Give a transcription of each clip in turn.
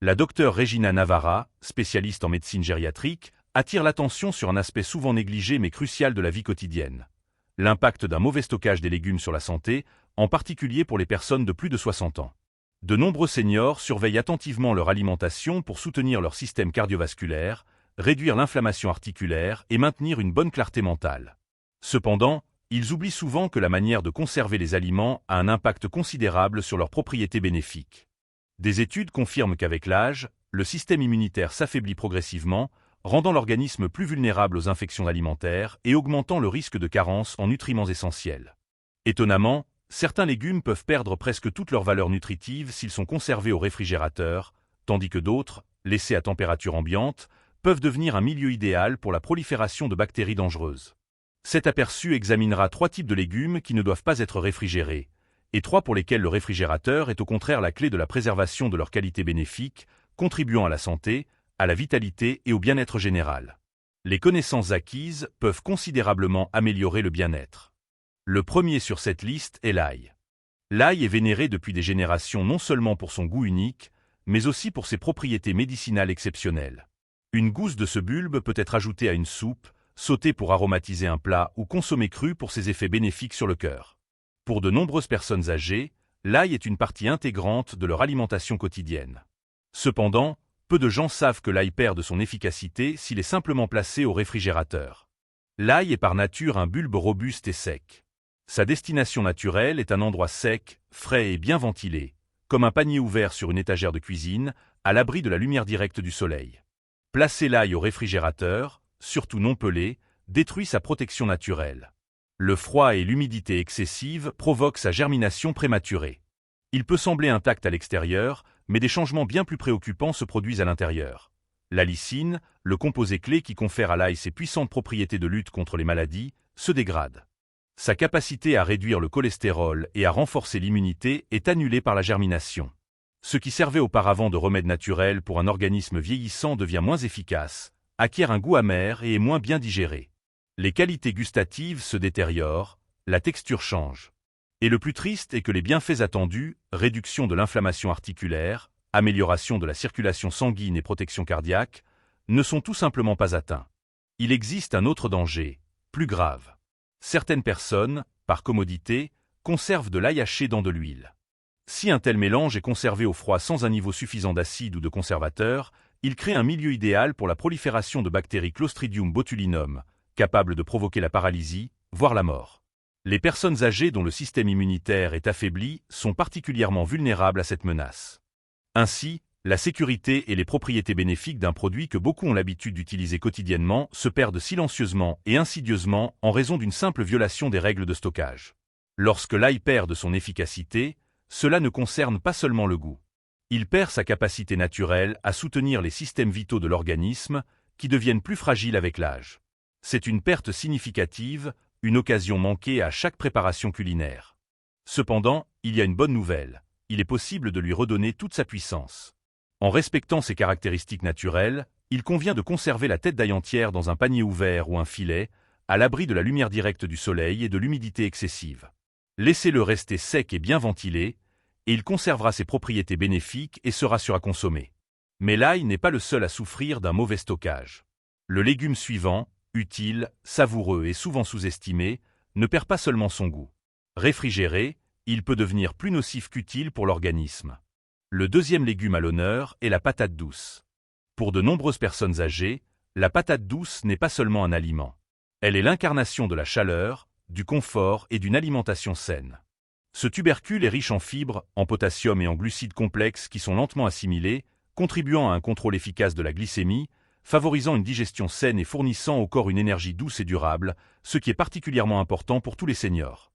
La docteure Regina Navarra, spécialiste en médecine gériatrique, attire l'attention sur un aspect souvent négligé mais crucial de la vie quotidienne. L'impact d'un mauvais stockage des légumes sur la santé, en particulier pour les personnes de plus de 60 ans. De nombreux seniors surveillent attentivement leur alimentation pour soutenir leur système cardiovasculaire, réduire l'inflammation articulaire et maintenir une bonne clarté mentale. Cependant, ils oublient souvent que la manière de conserver les aliments a un impact considérable sur leurs propriétés bénéfiques. Des études confirment qu'avec l'âge, le système immunitaire s'affaiblit progressivement, rendant l'organisme plus vulnérable aux infections alimentaires et augmentant le risque de carence en nutriments essentiels. Étonnamment, certains légumes peuvent perdre presque toute leur valeur nutritive s'ils sont conservés au réfrigérateur, tandis que d'autres, laissés à température ambiante, peuvent devenir un milieu idéal pour la prolifération de bactéries dangereuses. Cet aperçu examinera 3 types de légumes qui ne doivent pas être réfrigérés, et 3 pour lesquels le réfrigérateur est au contraire la clé de la préservation de leur qualité bénéfique, contribuant à la santé, à la vitalité et au bien-être général. Les connaissances acquises peuvent considérablement améliorer le bien-être. Le premier sur cette liste est l'ail. L'ail est vénéré depuis des générations non seulement pour son goût unique, mais aussi pour ses propriétés médicinales exceptionnelles. Une gousse de ce bulbe peut être ajoutée à une soupe, sautée pour aromatiser un plat ou consommée crue pour ses effets bénéfiques sur le cœur. Pour de nombreuses personnes âgées, l'ail est une partie intégrante de leur alimentation quotidienne. Cependant, peu de gens savent que l'ail perd de son efficacité s'il est simplement placé au réfrigérateur. L'ail est par nature un bulbe robuste et sec. Sa destination naturelle est un endroit sec, frais et bien ventilé, comme un panier ouvert sur une étagère de cuisine, à l'abri de la lumière directe du soleil. Placer l'ail au réfrigérateur, surtout non pelé, détruit sa protection naturelle. Le froid et l'humidité excessive provoquent sa germination prématurée. Il peut sembler intact à l'extérieur, mais des changements bien plus préoccupants se produisent à l'intérieur. La lysine, le composé clé qui confère à l'ail ses puissantes propriétés de lutte contre les maladies, se dégrade. Sa capacité à réduire le cholestérol et à renforcer l'immunité est annulée par la germination. Ce qui servait auparavant de remède naturel pour un organisme vieillissant devient moins efficace, acquiert un goût amer et est moins bien digéré. Les qualités gustatives se détériorent, la texture change. Et le plus triste est que les bienfaits attendus, réduction de l'inflammation articulaire, amélioration de la circulation sanguine et protection cardiaque, ne sont tout simplement pas atteints. Il existe un autre danger, plus grave. Certaines personnes, par commodité, conservent de l'ail haché dans de l'huile. Si un tel mélange est conservé au froid sans un niveau suffisant d'acide ou de conservateur, il crée un milieu idéal pour la prolifération de bactéries Clostridium botulinum, capables de provoquer la paralysie, voire la mort. Les personnes âgées dont le système immunitaire est affaibli sont particulièrement vulnérables à cette menace. Ainsi, la sécurité et les propriétés bénéfiques d'un produit que beaucoup ont l'habitude d'utiliser quotidiennement se perdent silencieusement et insidieusement en raison d'une simple violation des règles de stockage. Lorsque l'ail perd de son efficacité, cela ne concerne pas seulement le goût. Il perd sa capacité naturelle à soutenir les systèmes vitaux de l'organisme, qui deviennent plus fragiles avec l'âge. C'est une perte significative, une occasion manquée à chaque préparation culinaire. Cependant, il y a une bonne nouvelle, il est possible de lui redonner toute sa puissance. En respectant ses caractéristiques naturelles, il convient de conserver la tête d'ail entière dans un panier ouvert ou un filet, à l'abri de la lumière directe du soleil et de l'humidité excessive. Laissez-le rester sec et bien ventilé, et il conservera ses propriétés bénéfiques et sera sûr à consommer. Mais l'ail n'est pas le seul à souffrir d'un mauvais stockage. Le légume suivant, utile, savoureux et souvent sous-estimé, ne perd pas seulement son goût. Réfrigéré, il peut devenir plus nocif qu'utile pour l'organisme. Le deuxième légume à l'honneur est la patate douce. Pour de nombreuses personnes âgées, la patate douce n'est pas seulement un aliment. Elle est l'incarnation de la chaleur, du confort et d'une alimentation saine. Ce tubercule est riche en fibres, en potassium et en glucides complexes qui sont lentement assimilés, contribuant à un contrôle efficace de la glycémie, favorisant une digestion saine et fournissant au corps une énergie douce et durable, ce qui est particulièrement important pour tous les seniors.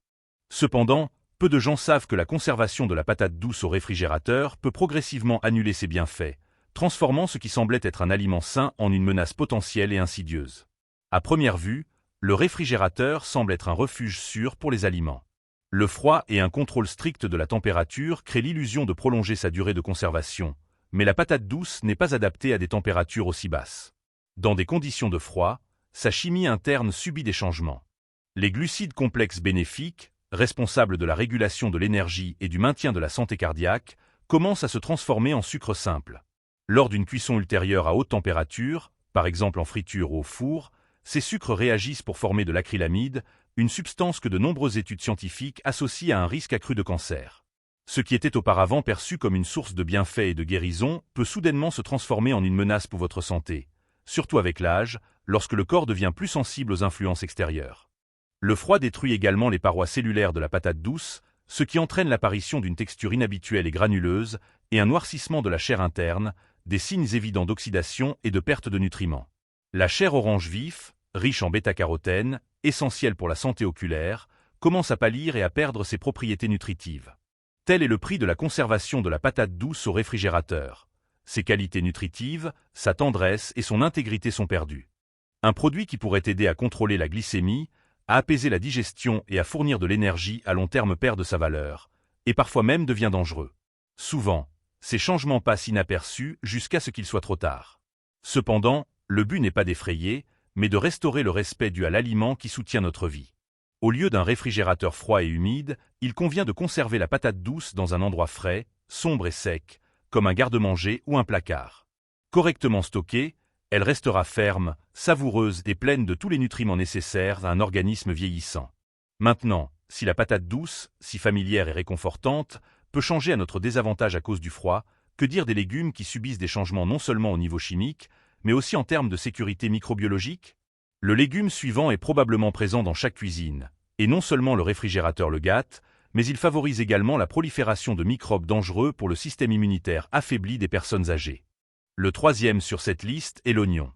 Cependant, peu de gens savent que la conservation de la patate douce au réfrigérateur peut progressivement annuler ses bienfaits, transformant ce qui semblait être un aliment sain en une menace potentielle et insidieuse. À première vue, le réfrigérateur semble être un refuge sûr pour les aliments. Le froid et un contrôle strict de la température créent l'illusion de prolonger sa durée de conservation, mais la patate douce n'est pas adaptée à des températures aussi basses. Dans des conditions de froid, sa chimie interne subit des changements. Les glucides complexes bénéfiques, responsables de la régulation de l'énergie et du maintien de la santé cardiaque, commencent à se transformer en sucre simple. Lors d'une cuisson ultérieure à haute température, par exemple en friture ou au four, ces sucres réagissent pour former de l'acrylamide, une substance que de nombreuses études scientifiques associent à un risque accru de cancer. Ce qui était auparavant perçu comme une source de bienfaits et de guérison peut soudainement se transformer en une menace pour votre santé, surtout avec l'âge, lorsque le corps devient plus sensible aux influences extérieures. Le froid détruit également les parois cellulaires de la patate douce, ce qui entraîne l'apparition d'une texture inhabituelle et granuleuse et un noircissement de la chair interne, des signes évidents d'oxydation et de perte de nutriments. La chair orange vif, riche en bêta-carotène, essentielle pour la santé oculaire, commence à pâlir et à perdre ses propriétés nutritives. Tel est le prix de la conservation de la patate douce au réfrigérateur. Ses qualités nutritives, sa tendresse et son intégrité sont perdues. Un produit qui pourrait aider à contrôler la glycémie, à apaiser la digestion et à fournir de l'énergie à long terme perd de sa valeur, et parfois même devient dangereux. Souvent, ces changements passent inaperçus jusqu'à ce qu'il soit trop tard. Cependant, le but n'est pas d'effrayer, mais de restaurer le respect dû à l'aliment qui soutient notre vie. Au lieu d'un réfrigérateur froid et humide, il convient de conserver la patate douce dans un endroit frais, sombre et sec, comme un garde-manger ou un placard. Correctement stockée, elle restera ferme, savoureuse et pleine de tous les nutriments nécessaires à un organisme vieillissant. Maintenant, si la patate douce, si familière et réconfortante, peut changer à notre désavantage à cause du froid, que dire des légumes qui subissent des changements non seulement au niveau chimique, mais aussi en termes de sécurité microbiologique? Le légume suivant est probablement présent dans chaque cuisine, et non seulement le réfrigérateur le gâte, mais il favorise également la prolifération de microbes dangereux pour le système immunitaire affaibli des personnes âgées. Le troisième sur cette liste est l'oignon.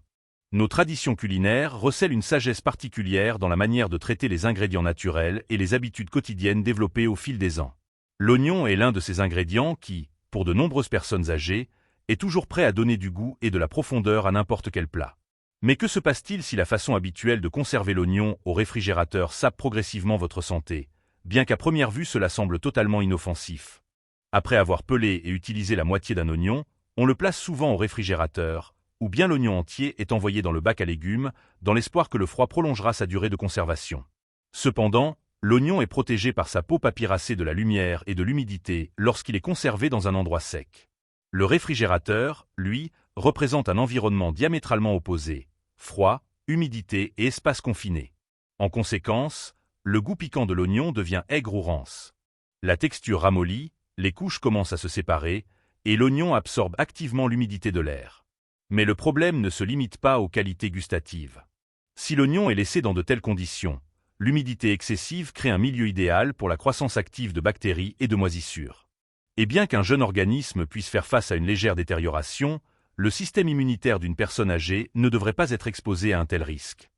Nos traditions culinaires recèlent une sagesse particulière dans la manière de traiter les ingrédients naturels et les habitudes quotidiennes développées au fil des ans. L'oignon est l'un de ces ingrédients qui, pour de nombreuses personnes âgées, est toujours prêt à donner du goût et de la profondeur à n'importe quel plat. Mais que se passe-t-il si la façon habituelle de conserver l'oignon au réfrigérateur sape progressivement votre santé, bien qu'à première vue cela semble totalement inoffensif? Après avoir pelé et utilisé la moitié d'un oignon, on le place souvent au réfrigérateur, ou bien l'oignon entier est envoyé dans le bac à légumes, dans l'espoir que le froid prolongera sa durée de conservation. Cependant, l'oignon est protégé par sa peau papyracée de la lumière et de l'humidité lorsqu'il est conservé dans un endroit sec. Le réfrigérateur, lui, représente un environnement diamétralement opposé: froid, humidité et espace confiné. En conséquence, le goût piquant de l'oignon devient aigre ou rance. La texture ramollit, les couches commencent à se séparer, et l'oignon absorbe activement l'humidité de l'air. Mais le problème ne se limite pas aux qualités gustatives. Si l'oignon est laissé dans de telles conditions, l'humidité excessive crée un milieu idéal pour la croissance active de bactéries et de moisissures. Et bien qu'un jeune organisme puisse faire face à une légère détérioration, le système immunitaire d'une personne âgée ne devrait pas être exposé à un tel risque.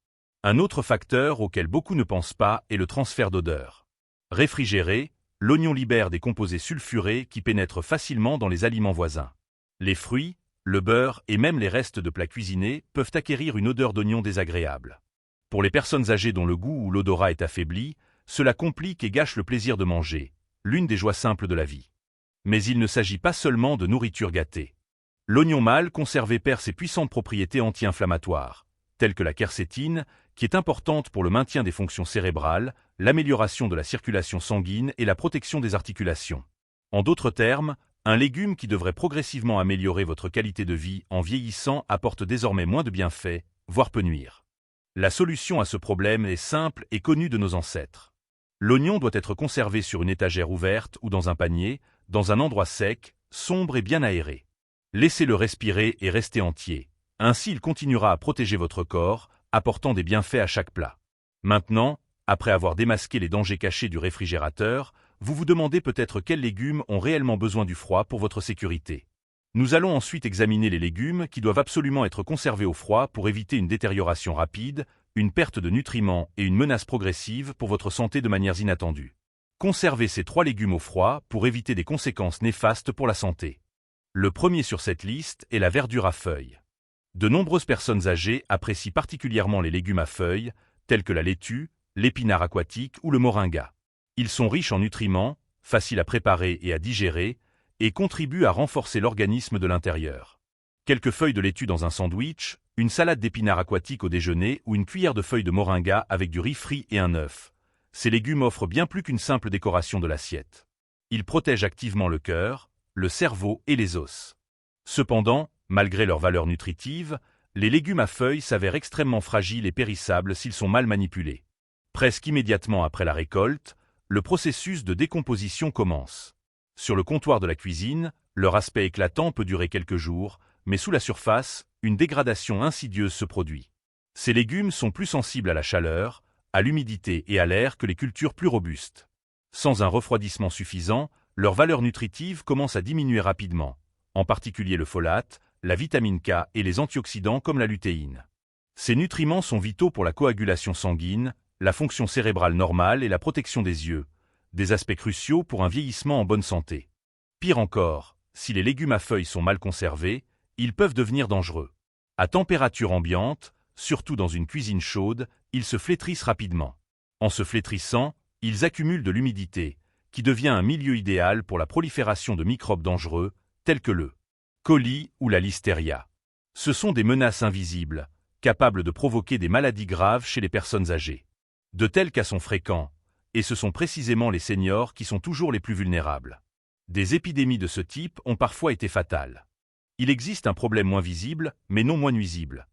Un autre facteur auquel beaucoup ne pensent pas est le transfert d'odeur. Réfrigéré, l'oignon libère des composés sulfurés qui pénètrent facilement dans les aliments voisins. Les fruits, le beurre et même les restes de plats cuisinés peuvent acquérir une odeur d'oignon désagréable. Pour les personnes âgées dont le goût ou l'odorat est affaibli, cela complique et gâche le plaisir de manger, l'une des joies simples de la vie. Mais il ne s'agit pas seulement de nourriture gâtée. L'oignon mal conservé perd ses puissantes propriétés anti-inflammatoires, telles que la quercétine, qui est importante pour le maintien des fonctions cérébrales, l'amélioration de la circulation sanguine et la protection des articulations. En d'autres termes, un légume qui devrait progressivement améliorer votre qualité de vie en vieillissant apporte désormais moins de bienfaits, voire peut nuire. La solution à ce problème est simple et connue de nos ancêtres. L'oignon doit être conservé sur une étagère ouverte ou dans un panier, dans un endroit sec, sombre et bien aéré. Laissez-le respirer et rester entier. Ainsi il continuera à protéger votre corps, apportant des bienfaits à chaque plat. Maintenant, après avoir démasqué les dangers cachés du réfrigérateur, vous vous demandez peut-être quels légumes ont réellement besoin du froid pour votre sécurité. Nous allons ensuite examiner les légumes qui doivent absolument être conservés au froid pour éviter une détérioration rapide, une perte de nutriments et une menace progressive pour votre santé de manières inattendues. Conservez ces 3 légumes au froid pour éviter des conséquences néfastes pour la santé. Le premier sur cette liste est la verdure à feuilles. De nombreuses personnes âgées apprécient particulièrement les légumes à feuilles, tels que la laitue, l'épinard aquatique ou le moringa. Ils sont riches en nutriments, faciles à préparer et à digérer, et contribuent à renforcer l'organisme de l'intérieur. Quelques feuilles de laitue dans un sandwich, une salade d'épinards aquatiques au déjeuner ou une cuillère de feuilles de moringa avec du riz frit et un œuf. Ces légumes offrent bien plus qu'une simple décoration de l'assiette. Ils protègent activement le cœur, le cerveau et les os. Cependant, Malgré leur valeur nutritive, les légumes à feuilles s'avèrent extrêmement fragiles et périssables s'ils sont mal manipulés. Presque immédiatement après la récolte, le processus de décomposition commence. Sur le comptoir de la cuisine, leur aspect éclatant peut durer quelques jours, mais sous la surface, une dégradation insidieuse se produit. Ces légumes sont plus sensibles à la chaleur, à l'humidité et à l'air que les cultures plus robustes. Sans un refroidissement suffisant, leur valeur nutritive commence à diminuer rapidement, en particulier le folate, la vitamine K et les antioxydants comme la lutéine. Ces nutriments sont vitaux pour la coagulation sanguine, la fonction cérébrale normale et la protection des yeux, des aspects cruciaux pour un vieillissement en bonne santé. Pire encore, si les légumes à feuilles sont mal conservés, ils peuvent devenir dangereux. À température ambiante, surtout dans une cuisine chaude, ils se flétrissent rapidement. En se flétrissant, ils accumulent de l'humidité, qui devient un milieu idéal pour la prolifération de microbes dangereux, tels que le coli ou la listeria. Ce sont des menaces invisibles, capables de provoquer des maladies graves chez les personnes âgées. De tels cas sont fréquents, et ce sont précisément les seniors qui sont toujours les plus vulnérables. Des épidémies de ce type ont parfois été fatales. Il existe un problème moins visible, mais non moins nuisible.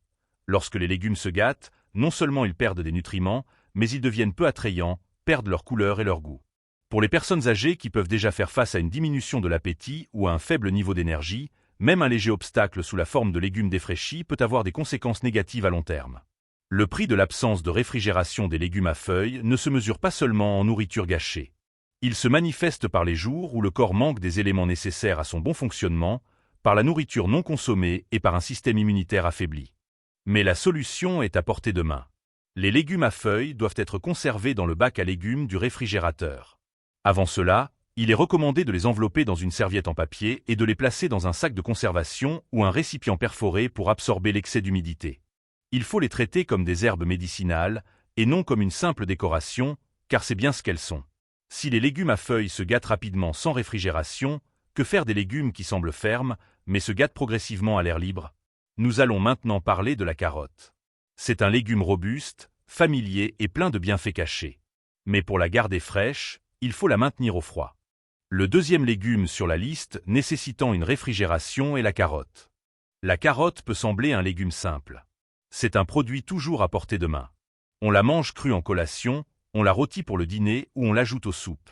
Lorsque les légumes se gâtent, non seulement ils perdent des nutriments, mais ils deviennent peu attrayants, perdent leur couleur et leur goût. Pour les personnes âgées qui peuvent déjà faire face à une diminution de l'appétit ou à un faible niveau d'énergie, même un léger obstacle sous la forme de légumes défraîchis peut avoir des conséquences négatives à long terme. Le prix de l'absence de réfrigération des légumes à feuilles ne se mesure pas seulement en nourriture gâchée. Il se manifeste par les jours où le corps manque des éléments nécessaires à son bon fonctionnement, par la nourriture non consommée et par un système immunitaire affaibli. Mais la solution est à portée de main. Les légumes à feuilles doivent être conservés dans le bac à légumes du réfrigérateur. Avant cela, il est recommandé de les envelopper dans une serviette en papier et de les placer dans un sac de conservation ou un récipient perforé pour absorber l'excès d'humidité. Il faut les traiter comme des herbes médicinales et non comme une simple décoration, car c'est bien ce qu'elles sont. Si les légumes à feuilles se gâtent rapidement sans réfrigération, que faire des légumes qui semblent fermes, mais se gâtent progressivement à l'air libre? Nous allons maintenant parler de la carotte. C'est un légume robuste, familier et plein de bienfaits cachés. Mais pour la garder fraîche, il faut la maintenir au froid. Le deuxième légume sur la liste nécessitant une réfrigération est la carotte. La carotte peut sembler un légume simple. C'est un produit toujours à portée de main. On la mange crue en collation, on la rôtit pour le dîner ou on l'ajoute aux soupes.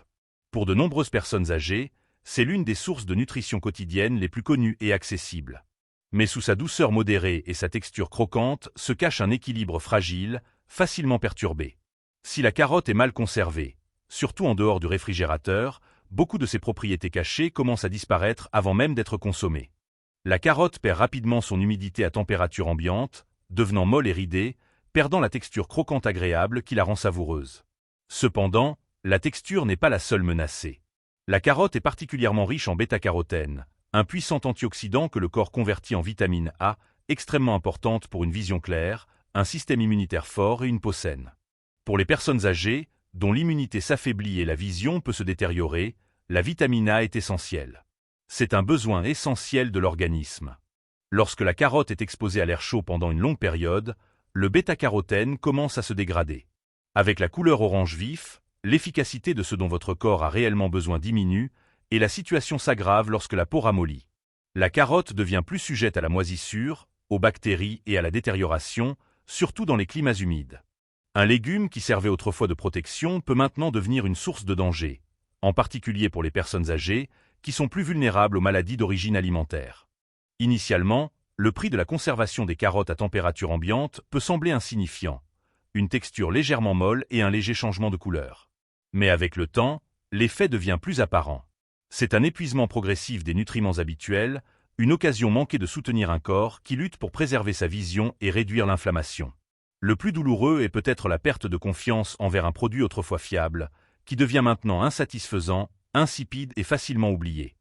Pour de nombreuses personnes âgées, c'est l'une des sources de nutrition quotidienne les plus connues et accessibles. Mais sous sa douceur modérée et sa texture croquante se cache un équilibre fragile, facilement perturbé. Si la carotte est mal conservée, surtout en dehors du réfrigérateur, beaucoup de ses propriétés cachées commencent à disparaître avant même d'être consommées. La carotte perd rapidement son humidité à température ambiante, devenant molle et ridée, perdant la texture croquante agréable qui la rend savoureuse. Cependant, la texture n'est pas la seule menacée. La carotte est particulièrement riche en bêta-carotène, un puissant antioxydant que le corps convertit en vitamine A, extrêmement importante pour une vision claire, un système immunitaire fort et une peau saine. Pour les personnes âgées, dont l'immunité s'affaiblit et la vision peut se détériorer, la vitamine A est essentielle. C'est un besoin essentiel de l'organisme. Lorsque la carotte est exposée à l'air chaud pendant une longue période, le bêta-carotène commence à se dégrader. Avec la couleur orange vif, l'efficacité de ce dont votre corps a réellement besoin diminue et la situation s'aggrave lorsque la peau ramollit. La carotte devient plus sujette à la moisissure, aux bactéries et à la détérioration, surtout dans les climats humides. Un légume qui servait autrefois de protection peut maintenant devenir une source de danger, en particulier pour les personnes âgées qui sont plus vulnérables aux maladies d'origine alimentaire. Initialement, le prix de la conservation des carottes à température ambiante peut sembler insignifiant, une texture légèrement molle et un léger changement de couleur. Mais avec le temps, l'effet devient plus apparent. C'est un épuisement progressif des nutriments habituels, une occasion manquée de soutenir un corps qui lutte pour préserver sa vision et réduire l'inflammation. Le plus douloureux est peut-être la perte de confiance envers un produit autrefois fiable, qui devient maintenant insatisfaisant, insipide et facilement oublié.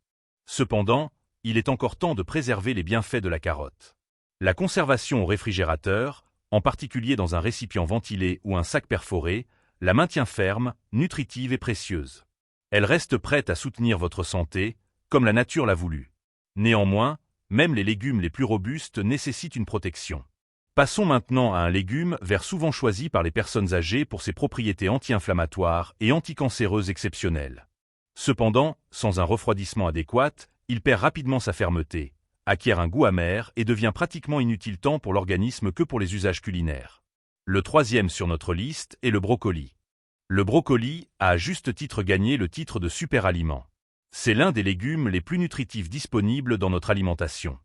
Cependant, il est encore temps de préserver les bienfaits de la carotte. La conservation au réfrigérateur, en particulier dans un récipient ventilé ou un sac perforé, la maintient ferme, nutritive et précieuse. Elle reste prête à soutenir votre santé, comme la nature l'a voulu. Néanmoins, même les légumes les plus robustes nécessitent une protection. Passons maintenant à un légume vert souvent choisi par les personnes âgées pour ses propriétés anti-inflammatoires et anticancéreuses exceptionnelles. Cependant, sans un refroidissement adéquat, il perd rapidement sa fermeté, acquiert un goût amer et devient pratiquement inutile tant pour l'organisme que pour les usages culinaires. Le troisième sur notre liste est le brocoli. Le brocoli a à juste titre gagné le titre de super aliment. C'est l'un des légumes les plus nutritifs disponibles dans notre alimentation.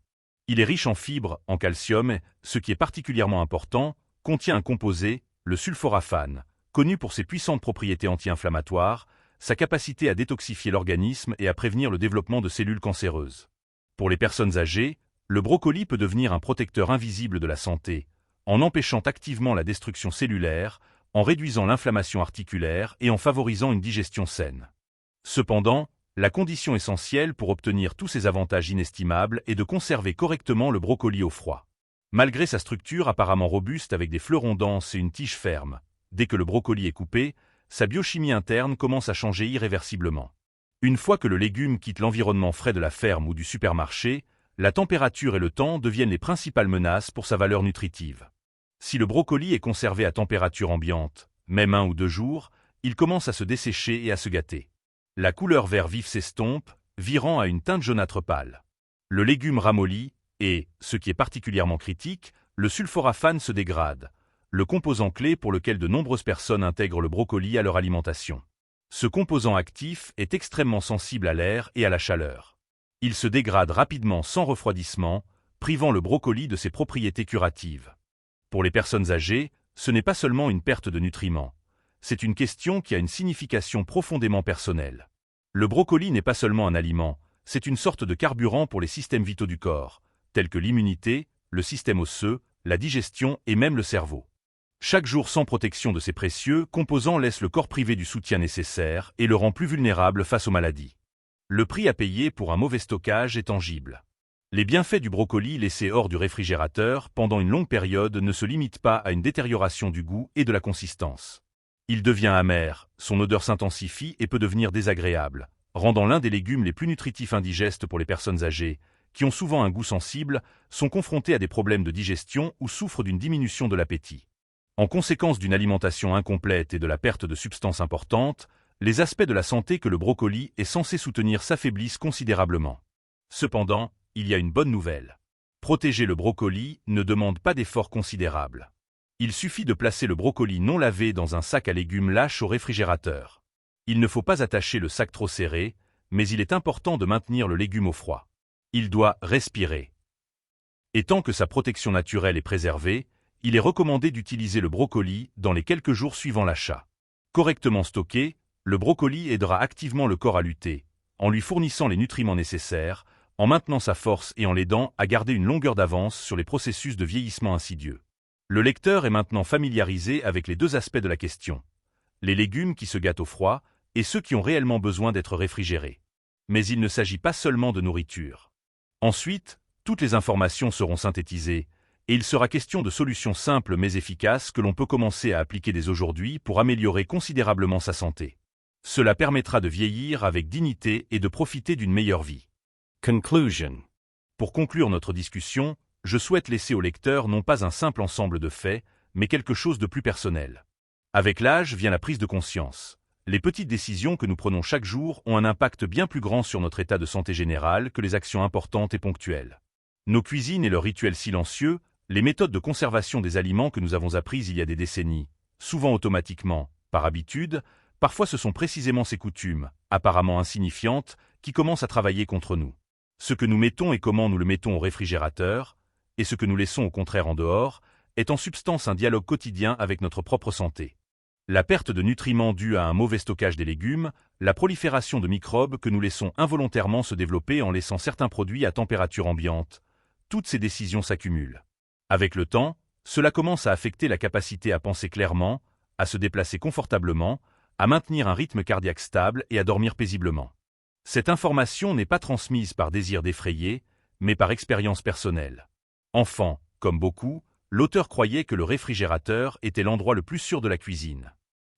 Il est riche en fibres, en calcium, ce qui est particulièrement important, contient un composé, le sulforaphane, connu pour ses puissantes propriétés anti-inflammatoires, sa capacité à détoxifier l'organisme et à prévenir le développement de cellules cancéreuses. Pour les personnes âgées, le brocoli peut devenir un protecteur invisible de la santé, en empêchant activement la destruction cellulaire, en réduisant l'inflammation articulaire et en favorisant une digestion saine. Cependant, la condition essentielle pour obtenir tous ces avantages inestimables est de conserver correctement le brocoli au froid. Malgré sa structure apparemment robuste avec des fleurons denses et une tige ferme, dès que le brocoli est coupé, sa biochimie interne commence à changer irréversiblement. Une fois que le légume quitte l'environnement frais de la ferme ou du supermarché, la température et le temps deviennent les principales menaces pour sa valeur nutritive. Si le brocoli est conservé à température ambiante, même 1 ou 2 jours, il commence à se dessécher et à se gâter. La couleur vert vif s'estompe, virant à une teinte jaunâtre pâle. Le légume ramollit et, ce qui est particulièrement critique, le sulforaphane se dégrade, le composant clé pour lequel de nombreuses personnes intègrent le brocoli à leur alimentation. Ce composant actif est extrêmement sensible à l'air et à la chaleur. Il se dégrade rapidement sans refroidissement, privant le brocoli de ses propriétés curatives. Pour les personnes âgées, ce n'est pas seulement une perte de nutriments, c'est une question qui a une signification profondément personnelle. Le brocoli n'est pas seulement un aliment, c'est une sorte de carburant pour les systèmes vitaux du corps, tels que l'immunité, le système osseux, la digestion et même le cerveau. Chaque jour sans protection de ces précieux composants laisse le corps privé du soutien nécessaire et le rend plus vulnérable face aux maladies. Le prix à payer pour un mauvais stockage est tangible. Les bienfaits du brocoli laissé hors du réfrigérateur pendant une longue période ne se limitent pas à une détérioration du goût et de la consistance. Il devient amer, son odeur s'intensifie et peut devenir désagréable, rendant l'un des légumes les plus nutritifs indigestes pour les personnes âgées, qui ont souvent un goût sensible, sont confrontées à des problèmes de digestion ou souffrent d'une diminution de l'appétit. En conséquence d'une alimentation incomplète et de la perte de substances importantes, les aspects de la santé que le brocoli est censé soutenir s'affaiblissent considérablement. Cependant, il y a une bonne nouvelle. Protéger le brocoli ne demande pas d'efforts considérables. Il suffit de placer le brocoli non lavé dans un sac à légumes lâche au réfrigérateur. Il ne faut pas attacher le sac trop serré, mais il est important de maintenir le légume au froid. Il doit respirer. Et tant que sa protection naturelle est préservée, il est recommandé d'utiliser le brocoli dans les quelques jours suivant l'achat. Correctement stocké, le brocoli aidera activement le corps à lutter, en lui fournissant les nutriments nécessaires, en maintenant sa force et en l'aidant à garder une longueur d'avance sur les processus de vieillissement insidieux. Le lecteur est maintenant familiarisé avec les deux aspects de la question. Les légumes qui se gâtent au froid et ceux qui ont réellement besoin d'être réfrigérés. Mais il ne s'agit pas seulement de nourriture. Ensuite, toutes les informations seront synthétisées, et il sera question de solutions simples mais efficaces que l'on peut commencer à appliquer dès aujourd'hui pour améliorer considérablement sa santé. Cela permettra de vieillir avec dignité et de profiter d'une meilleure vie. Conclusion. Pour conclure notre discussion, je souhaite laisser au lecteur non pas un simple ensemble de faits, mais quelque chose de plus personnel. Avec l'âge vient la prise de conscience. Les petites décisions que nous prenons chaque jour ont un impact bien plus grand sur notre état de santé général que les actions importantes et ponctuelles. Nos cuisines et leurs rituels silencieux, les méthodes de conservation des aliments que nous avons apprises il y a des décennies, souvent automatiquement, par habitude, parfois ce sont précisément ces coutumes, apparemment insignifiantes, qui commencent à travailler contre nous. Ce que nous mettons et comment nous le mettons au réfrigérateur, et ce que nous laissons au contraire en dehors, est en substance un dialogue quotidien avec notre propre santé. La perte de nutriments due à un mauvais stockage des légumes, la prolifération de microbes que nous laissons involontairement se développer en laissant certains produits à température ambiante, toutes ces décisions s'accumulent. Avec le temps, cela commence à affecter la capacité à penser clairement, à se déplacer confortablement, à maintenir un rythme cardiaque stable et à dormir paisiblement. Cette information n'est pas transmise par désir d'effrayer, mais par expérience personnelle. Enfant, comme beaucoup, l'auteur croyait que le réfrigérateur était l'endroit le plus sûr de la cuisine.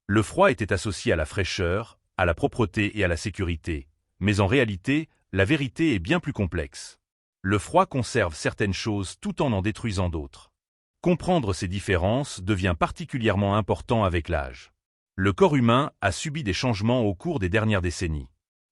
Le froid était associé à la fraîcheur, à la propreté et à la sécurité, mais en réalité, la vérité est bien plus complexe. Le froid conserve certaines choses tout en détruisant d'autres. Comprendre ces différences devient particulièrement important avec l'âge. Le corps humain a subi des changements au cours des dernières décennies.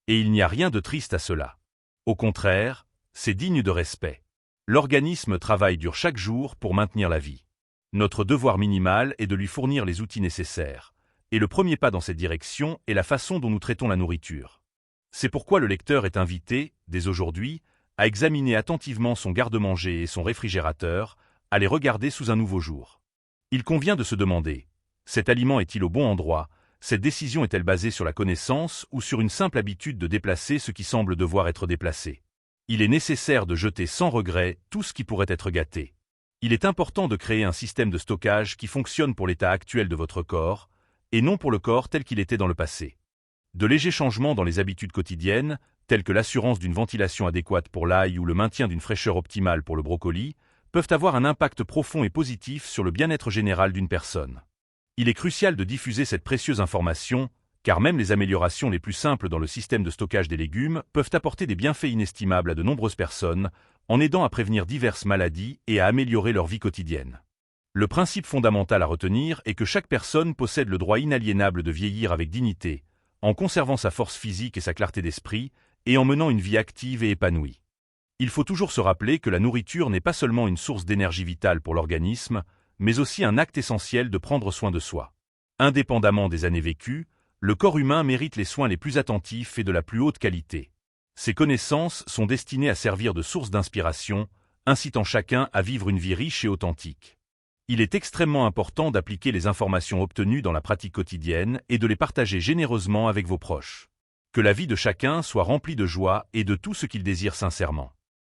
Et il n'y a rien de triste à cela. Au contraire, c'est digne de respect. L'organisme travaille dur chaque jour pour maintenir la vie. Notre devoir minimal est de lui fournir les outils nécessaires. Et le premier pas dans cette direction est la façon dont nous traitons la nourriture. C'est pourquoi le lecteur est invité, dès aujourd'hui, à examiner attentivement son garde-manger et son réfrigérateur, à les regarder sous un nouveau jour. Il convient de se demander, cet aliment est-il au bon endroit? Cette décision est-elle basée sur la connaissance ou sur une simple habitude de déplacer ce qui semble devoir être déplacé? Il est nécessaire de jeter sans regret tout ce qui pourrait être gâté. Il est important de créer un système de stockage qui fonctionne pour l'état actuel de votre corps, et non pour le corps tel qu'il était dans le passé. De légers changements dans les habitudes quotidiennes, tels que l'assurance d'une ventilation adéquate pour l'ail ou le maintien d'une fraîcheur optimale pour le brocoli, peuvent avoir un impact profond et positif sur le bien-être général d'une personne. Il est crucial de diffuser cette précieuse information, car même les améliorations les plus simples dans le système de stockage des légumes peuvent apporter des bienfaits inestimables à de nombreuses personnes, en aidant à prévenir diverses maladies et à améliorer leur vie quotidienne. Le principe fondamental à retenir est que chaque personne possède le droit inaliénable de vieillir avec dignité, en conservant sa force physique et sa clarté d'esprit, et en menant une vie active et épanouie. Il faut toujours se rappeler que la nourriture n'est pas seulement une source d'énergie vitale pour l'organisme, mais aussi un acte essentiel de prendre soin de soi. Indépendamment des années vécues, le corps humain mérite les soins les plus attentifs et de la plus haute qualité. Ces connaissances sont destinées à servir de source d'inspiration, incitant chacun à vivre une vie riche et authentique. Il est extrêmement important d'appliquer les informations obtenues dans la pratique quotidienne et de les partager généreusement avec vos proches. Que la vie de chacun soit remplie de joie et de tout ce qu'il désire sincèrement.